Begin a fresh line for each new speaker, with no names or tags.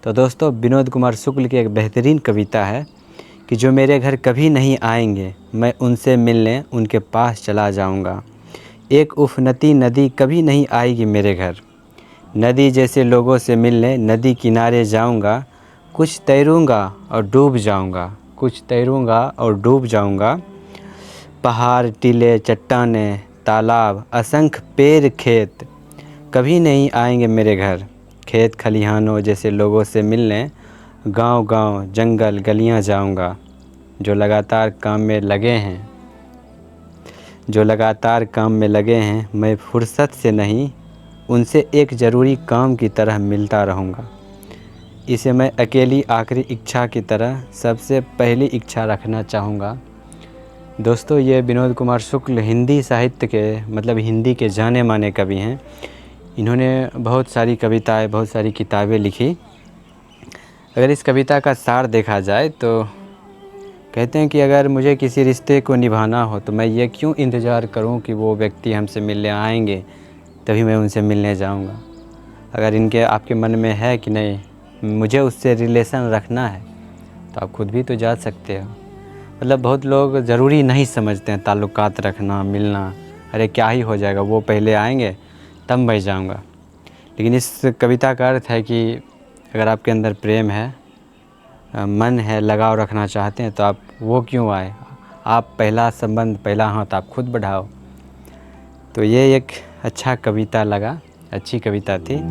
तो दोस्तों विनोद कुमार शुक्ल की एक बेहतरीन कविता है कि जो मेरे घर कभी नहीं आएंगे मैं उनसे मिलने उनके पास चला जाऊंगा। एक उफनती नदी कभी नहीं आएगी मेरे घर, नदी जैसे लोगों से मिलने नदी किनारे जाऊंगा। कुछ तैरूंगा और डूब जाऊंगा, कुछ तैरूंगा और डूब जाऊंगा। पहाड़ टीले चट्टानें तालाब असंख्य पेड़ खेत कभी नहीं आएंगे मेरे घर। खेत खलिहानों जैसे लोगों से मिलने गांव-गांव जंगल गलियां जाऊंगा। जो लगातार काम में लगे हैं, जो लगातार काम में लगे हैं, मैं फुर्सत से नहीं उनसे एक ज़रूरी काम की तरह मिलता रहूँगा। इसे मैं अकेली आखिरी इच्छा की तरह सबसे पहली इच्छा रखना चाहूँगा। दोस्तों ये विनोद कुमार शुक्ल हिंदी साहित्य के मतलब हिंदी के जाने माने कवि हैं। इन्होंने बहुत सारी कविताएं, बहुत सारी किताबें लिखी। अगर इस कविता का सार देखा जाए तो कहते हैं कि अगर मुझे किसी रिश्ते को निभाना हो तो मैं ये क्यों इंतज़ार करूं कि वो व्यक्ति हमसे मिलने आएंगे तभी मैं उनसे मिलने जाऊंगा। अगर इनके आपके मन में है कि नहीं मुझे उससे रिलेशन रखना है तो आप खुद भी तो जा सकते हो। मतलब बहुत लोग ज़रूरी नहीं समझते हैं ताल्लुकात रखना, मिलना। अरे क्या ही हो जाएगा, वो पहले आएंगे तब मैं जाऊंगा। लेकिन इस कविता का अर्थ है कि अगर आपके अंदर प्रेम है, मन है, लगाव रखना चाहते हैं तो आप वो क्यों आए, आप पहला संबंध, पहला हाथ आप खुद बढ़ाओ। तो ये एक अच्छा कविता लगा, अच्छी कविता थी।